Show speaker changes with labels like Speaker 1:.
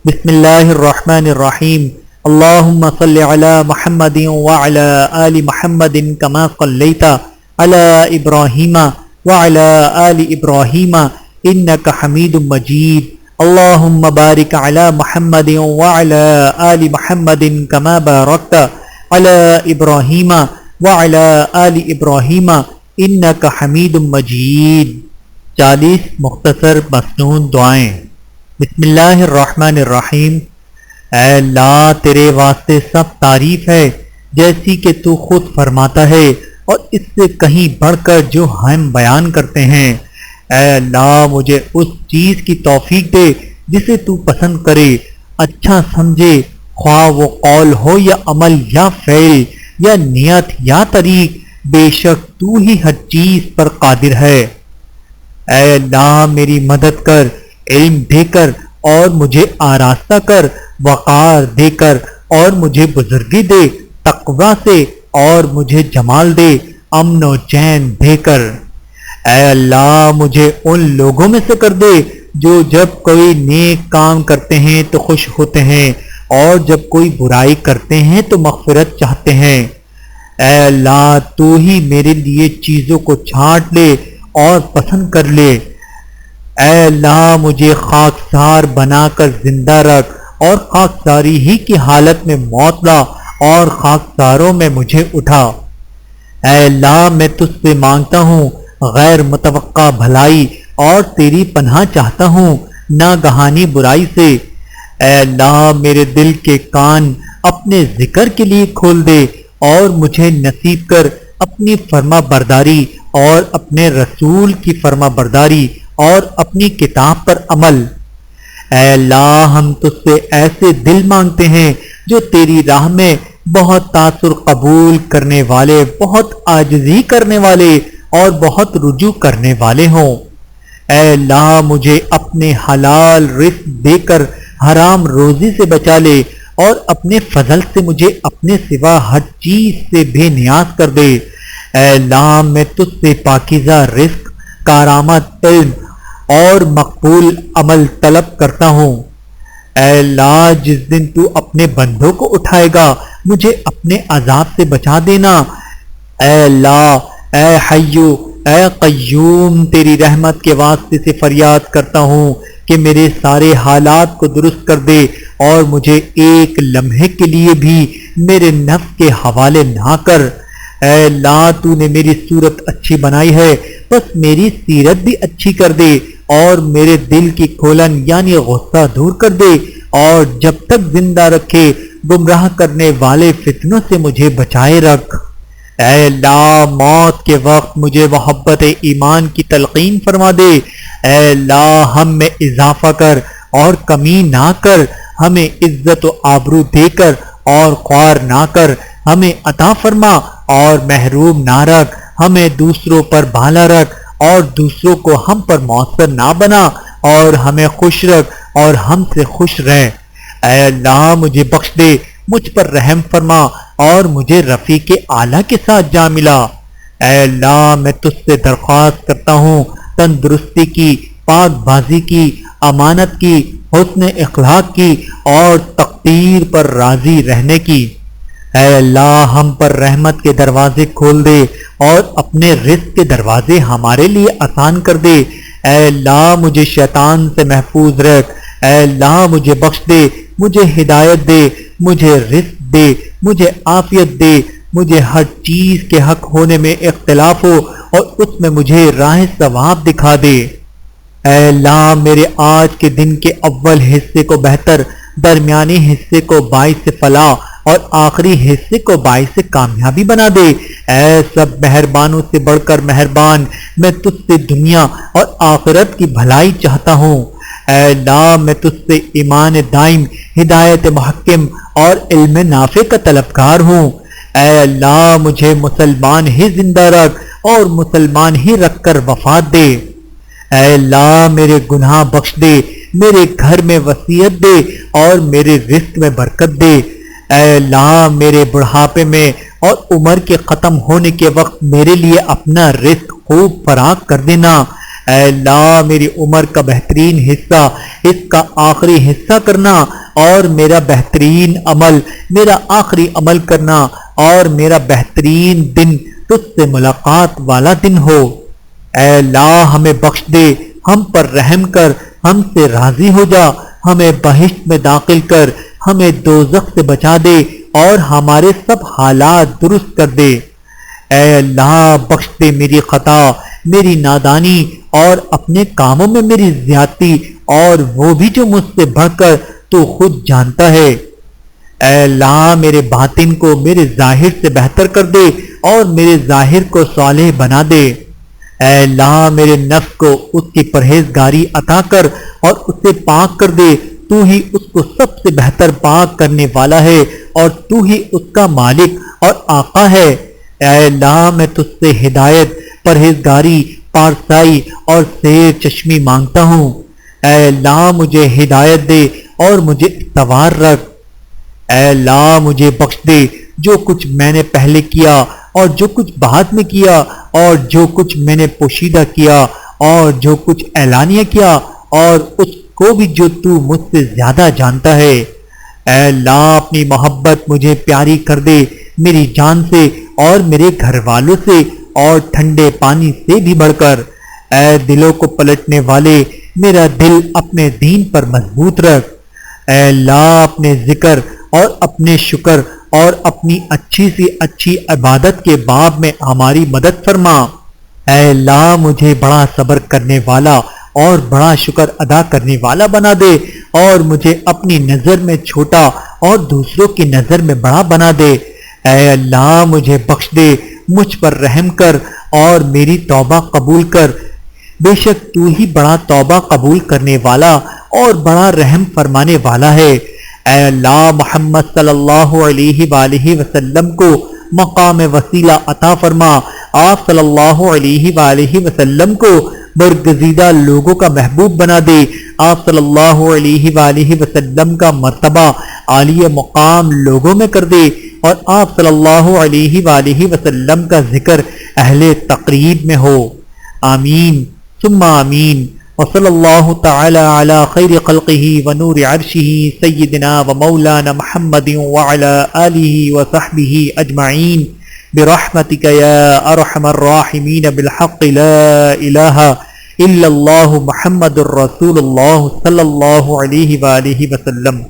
Speaker 1: بسم اللہ الرحمن الرحیم اللہم صل علی محمد وعلی آل محمد کما صلیت علی ابراہیم وعلی آل ابراہیم انک حمید مجید اللہم بارک علی محمد وعلی آل محمد کما بارکت علی ابراہیم وعلی آل ابراہیم انک حمید مجید۔ 40 مختصر مسنون دعائیں۔ بسم اللہ الرحمن الرحیم۔ اے اللہ تیرے واسطے سب تعریف ہے جیسی کہ تو خود فرماتا ہے اور اس سے کہیں بڑھ کر جو ہم بیان کرتے ہیں۔ اے اللہ مجھے اس چیز کی توفیق دے جسے تو پسند کرے، اچھا سمجھے، خواہ وہ قول ہو یا عمل یا فعل یا نیت یا طریق، بے شک تو ہی ہر چیز پر قادر ہے۔ اے اللہ میری مدد کر، علم دے کر اور مجھے آراستہ کر، وقار دے کر اور مجھے بزرگی دے، تقوی سے اور مجھے جمال دے، امن و چین دے کر۔ اے اللہ مجھے ان لوگوں میں سے کر دے جو جب کوئی نیک کام کرتے ہیں تو خوش ہوتے ہیں اور جب کوئی برائی کرتے ہیں تو مغفرت چاہتے ہیں۔ اے اللہ تو ہی میرے لیے چیزوں کو چھانٹ لے اور پسند کر لے۔ اے اللہ مجھے خاکسار بنا کر زندہ رکھ اور خاکساری ہی کی حالت میں موت لا اور خاکساروں میں مجھے اٹھا۔ اے اللہ میں تجھ سے مانگتا ہوں غیر متوقع بھلائی اور تیری پناہ چاہتا ہوں ناگہانی برائی سے۔ اے اللہ میرے دل کے کان اپنے ذکر کے لیے کھول دے اور مجھے نصیب کر اپنی فرما برداری اور اپنے رسول کی فرما برداری اور اپنی کتاب پر عمل۔ اے اللہ ہم تجھ سے ایسے دل مانگتے ہیں جو تیری راہ میں بہت تاثر قبول کرنے والے، بہت عاجزی کرنے والے اور بہت رجوع کرنے والے ہوں۔ اے اللہ مجھے اپنے حلال رزق دے کر حرام روزی سے بچا لے اور اپنے فضل سے مجھے اپنے سوا ہر چیز سے بے نیاز کر دے۔ اے اللہ میں تجھ سے پاکیزہ رزق، کارآمد علم اور مقبول عمل طلب کرتا ہوں۔ اے اللہ جس دن تو اپنے بندوں کو اٹھائے گا مجھے اپنے عذاب سے بچا دینا۔ اے اللہ اے حیو اے قیوم تیری رحمت کے واسطے سے فریاد کرتا ہوں کہ میرے سارے حالات کو درست کر دے اور مجھے ایک لمحے کے لیے بھی میرے نفس کے حوالے نہ کر۔ اے اللہ تو نے میری صورت اچھی بنائی ہے، بس میری سیرت بھی اچھی کر دے اور میرے دل کی کھولن یعنی غصہ دور کر دے اور جب تک زندہ رکھے گمراہ کرنے والے فتنوں سے مجھے بچائے رکھ۔ اے اللہ موت کے وقت مجھے محبت ایمان کی تلقین فرما دے۔ اے اللہ ہم میں اضافہ کر اور کمی نہ کر، ہمیں عزت و آبرو دے کر اور خوار نہ کر، ہمیں عطا فرما اور محروم نہ رکھ، ہمیں دوسروں پر بھالا رکھ اور دوسروں کو ہم پر مؤثر نہ بنا اور ہمیں خوش رکھ اور ہم سے خوش رہ۔ اے اللہ مجھے بخش دے، مجھ پر رحم فرما اور مجھے رفیق اعلیٰ کے ساتھ جا ملا۔ اے اللہ میں تجھ سے درخواست کرتا ہوں تندرستی کی، پاک بازی کی، امانت کی، حسن اخلاق کی اور تقدیر پر راضی رہنے کی۔ اے اللہ ہم پر رحمت کے دروازے کھول دے اور اپنے رزق کے دروازے ہمارے لیے آسان کر دے۔ اے اللہ مجھے شیطان سے محفوظ رکھ۔ اے اللہ مجھے بخش دے، مجھے ہدایت دے، مجھے رزق دے، مجھے عافیت دے، مجھے ہر چیز کے حق ہونے میں اختلاف ہو اور اس میں مجھے راہ ثواب دکھا دے۔ اے اللہ میرے آج کے دن کے اول حصے کو بہتر، درمیانی حصے کو باعث فلاح اور آخری حصے کو باعث کامیابی بنا دے۔ اے سب مہربانوں سے بڑھ کر مہربان، میں تجھ سے دنیا اور آخرت کی بھلائی چاہتا ہوں۔ اے اللہ میں تجھ سے ایمان دائم، ہدایت محکم اور علم نافع کا طلبگار ہوں۔ اے اللہ مجھے مسلمان ہی زندہ رکھ اور مسلمان ہی رکھ کر وفات دے۔ اے اللہ میرے گناہ بخش دے، میرے گھر میں وسعت دے اور میرے رزق میں برکت دے۔ اے اللہ میرے بڑھاپے میں اور عمر کے ختم ہونے کے وقت میرے لیے اپنا رزق خوب فراخ کر دینا۔ اے اللہ میری عمر کا بہترین حصہ اس کا آخری حصہ کرنا اور میرا بہترین عمل میرا آخری عمل کرنا اور میرا بہترین دن تجھ سے ملاقات والا دن ہو۔ اے اللہ ہمیں بخش دے، ہم پر رحم کر، ہم سے راضی ہو جا، ہمیں بہشت میں داخل کر، ہمیں دوزخ سے بچا دے اور ہمارے سب حالات درست کر دے۔ اے اللہ بخش دے میری خطا، میری نادانی اور اپنے کاموں میں میری زیادتی، اور وہ بھی جو مجھ سے بڑھ کر تو خود جانتا ہے۔ اے اللہ میرے باطن کو میرے ظاہر سے بہتر کر دے اور میرے ظاہر کو صالح بنا دے۔ اے اللہ میرے نفس کو اس کی پرہیزگاری عطا کر اور اسے پاک کر دے، تو ہی اس کو سب سے بہتر پاک کرنے والا ہے اور تو ہی اس کا مالک اور آقا ہے۔ اے اللہ میں تجھ سے ہدایت، پرہیزگاری، پارسائی اور سیر چشمی مانگتا ہوں۔ اے اللہ مجھے ہدایت دے اور مجھے استوار رکھ۔ اے اللہ مجھے بخش دے جو کچھ میں نے پہلے کیا اور جو کچھ بعد میں کیا اور جو کچھ میں نے پوشیدہ کیا اور جو کچھ اعلانیہ کیا اور اس کو بھی جو تو مجھ سے زیادہ جانتا ہے۔ اے اللہ اپنی محبت مجھے پیاری کر دے، میری جان سے اور میرے گھر والوں سے اور ٹھنڈے پانی سے بھی بڑھ کر۔ اے دلوں کو پلٹنے والے میرا دل اپنے دین پر مضبوط رکھ۔ اے اللہ اپنے ذکر اور اپنے شکر اور اپنی اچھی سی اچھی عبادت کے باب میں ہماری مدد فرما۔ اے اللہ مجھے بڑا صبر کرنے والا اور بڑا شکر ادا کرنے والا بنا دے اور مجھے اپنی نظر میں چھوٹا اور دوسروں کی نظر میں بڑا بنا دے۔ اے اللہ مجھے بخش دے، مجھ پر رحم کر اور میری توبہ قبول کر، بے شک تو ہی بڑا توبہ قبول کرنے والا اور بڑا رحم فرمانے والا ہے۔ اے اللہ محمد صلی اللہ علیہ وآلہ وسلم کو مقام وسیلہ عطا فرما، آپ صلی اللہ علیہ وآلہ وسلم کو برگزیدہ لوگوں کا محبوب بنا دے، آپ صلی اللہ علیہ وآلہ وسلم کا مرتبہ عالی مقام لوگوں میں کر دے، اور آپ صلی اللہ علیہ وآلہ وسلم کا ذکر اہل تقریب میں ہو۔ آمین ثم آمین۔ وصلی اللہ تعالی علی خیر خلقہ ونور عرشہ سیدنا و مولانا محمد وعلی آلہ وصحبہ اجمعین برحمتک یا ارحم الراحمین بالحق لا الہ الا اللہ محمد الرسول اللہ صلی اللہ علیہ وآلہ وسلم۔